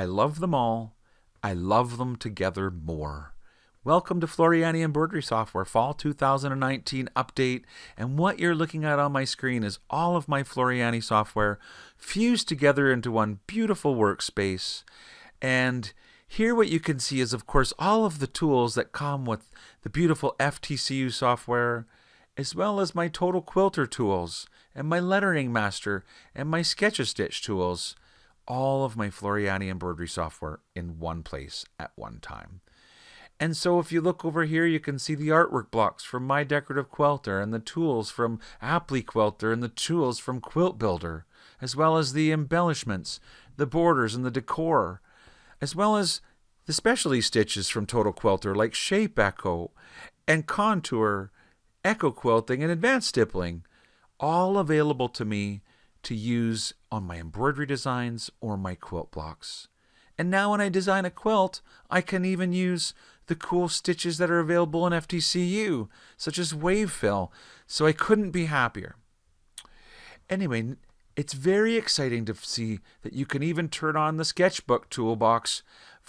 I love them all. I love them together more. Welcome to Floriani Embroidery Software Fall 2019 update, and what you're looking at on my screen is all of my Floriani software fused together into one beautiful workspace. And here what you can see is, of course, all of the tools that come with the beautiful FTCU software, as well as my Total Quilter tools, and my Lettering Master, and my Sketch-A-Stitch tools. All of my Floriani embroidery software in one place at one time. And so if you look over here, you can see the artwork blocks from My Decorative Quilter and the tools from Apply Quilter and the tools from Quilt Builder, as well as the embellishments, the borders and the decor, as well as the specialty stitches from Total Quilter like Shape Echo and Contour, Echo Quilting and Advanced Stippling, all available to me to use on my embroidery designs or my quilt blocks. And now when I design a quilt, I can even use the cool stitches that are available in FTCU, such as Wave Fill, so I couldn't be happier. Anyway, it's very exciting to see that you can even turn on the sketchbook toolbox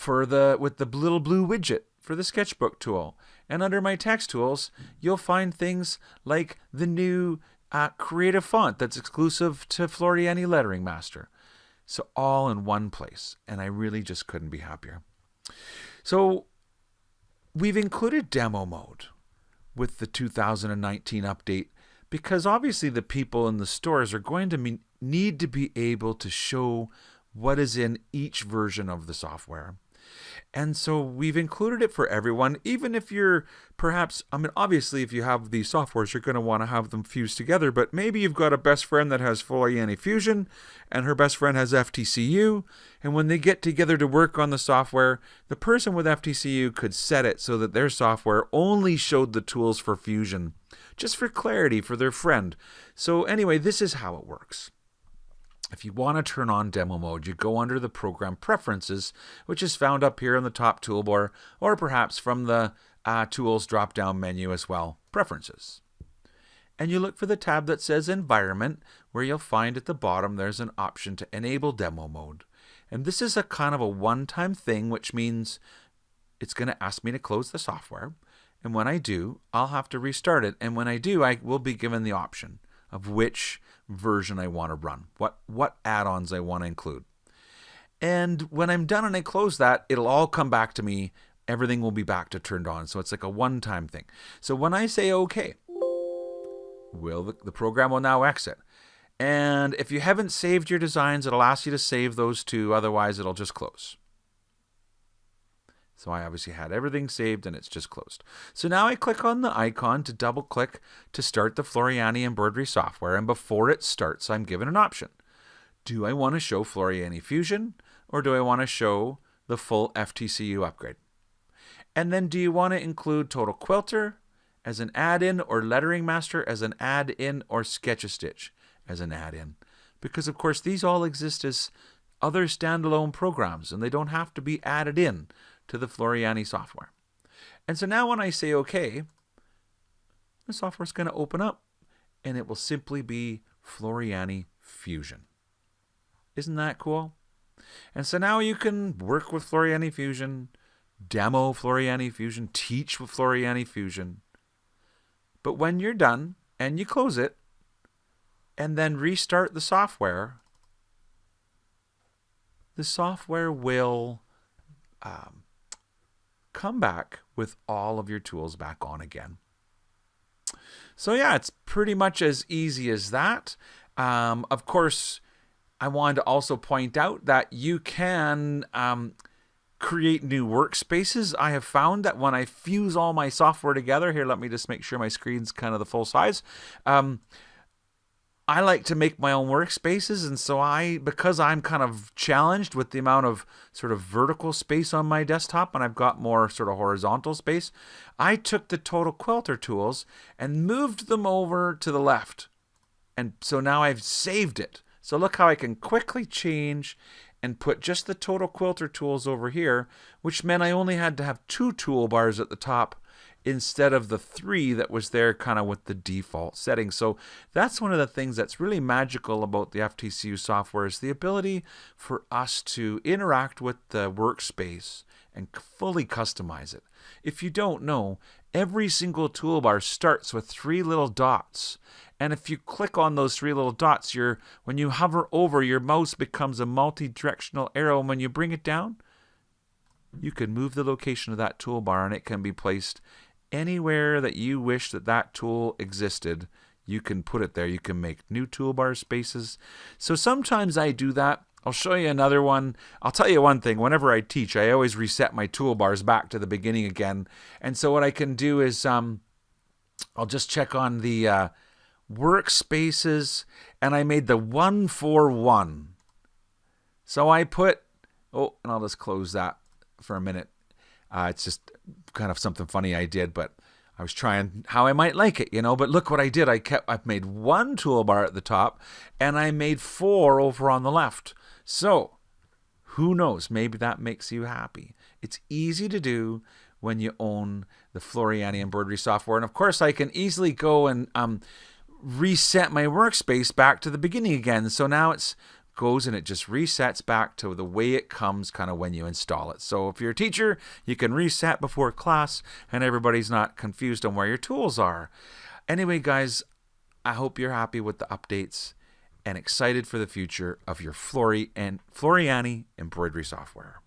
with the little blue widget for the sketchbook tool. And under my text tools, you'll find things like the new creative font that's exclusive to Floriani Lettering Master. So all in one place, and I really just couldn't be happier. So we've included demo mode with the 2019 update because obviously the people in the stores are going to need to be able to show what is in each version of the software. And so we've included it for everyone, even if you're perhaps, obviously if you have these softwares, you're going to want to have them fused together, but maybe you've got a best friend that has Floriani Fusion and her best friend has FTCU. And when they get together to work on the software, the person with FTCU could set it so that their software only showed the tools for Fusion, just for clarity for their friend. So anyway, this is how it works. If you want to turn on demo mode, you go under the program preferences, which is found up here on the top toolbar, or perhaps from the tools drop-down menu as well, preferences. And you look for the tab that says environment, where you'll find at the bottom there's an option to enable demo mode. And this is a kind of a one-time thing, which means it's going to ask me to close the software. And when I do, I'll have to restart it. And when I do, I will be given the option of which version I want to run, what add-ons I want to include. And when I'm done and I close that, it'll all come back to me. Everything will be back to turned on. So it's like a one-time thing. So when I say OK, the program will now exit. And if you haven't saved your designs, it'll ask you to save those too. Otherwise, it'll just close. So I obviously had everything saved and it's just closed. So now I click on the icon to double click to start the Floriani embroidery software. And before it starts, I'm given an option. Do I want to show Floriani Fusion or do I want to show the full FTCU upgrade? And then do you want to include Total Quilter as an add-in or Lettering Master as an add-in or Sketch-A-Stitch as an add-in? Because of course these all exist as other standalone programs and they don't have to be added in to the Floriani software. And so now when I say OK, the software is going to open up and it will simply be Floriani Fusion. Isn't that cool? And so now you can work with Floriani Fusion, demo Floriani Fusion, teach with Floriani Fusion. But when you're done and you close it and then restart the software will come back with all of your tools back on again. So yeah, it's pretty much as easy as that. Of course, I wanted to also point out that you can create new workspaces. I have found that when I fuse all my software together, here, let me just make sure my screen's kind of the full size. I like to make my own workspaces, and so because I'm kind of challenged with the amount of sort of vertical space on my desktop and I've got more sort of horizontal space, I took the Total Quilter tools and moved them over to the left. And so now I've saved it. So look how I can quickly change and put just the Total Quilter tools over here, which meant I only had to have two toolbars at the top instead of the 3 that was there kind of with the default settings. So that's one of the things that's really magical about the FTCU software, is the ability for us to interact with the workspace and fully customize it. If you don't know, every single toolbar starts with 3 little dots. And if you click on those 3 little dots, when you hover over, your mouse becomes a multi-directional arrow. And when you bring it down, you can move the location of that toolbar, and it can be placed anywhere that you wish that tool existed. You can put it there. You can make new toolbar spaces. So sometimes I do that. I'll show you another one. I'll tell you one thing. Whenever I teach, I always reset my toolbars back to the beginning again. And so what I can do is I'll just check on the workspaces, and I made the 141. So I put, and I'll just close that for a minute. It's just kind of something funny I did, but I was trying how I might like it, But look what I did. I've made 1 toolbar at the top, and I made 4 over on the left. So who knows? Maybe that makes you happy. It's easy to do when you own the Floriani Embroidery Software. And of course, I can easily go and reset my workspace back to the beginning again. So now it goes and it just resets back to the way it comes kind of when you install it. So if you're a teacher, you can reset before class and everybody's not confused on where your tools are. Anyway, guys, I hope you're happy with the updates and excited for the future of your Floriani Embroidery Software.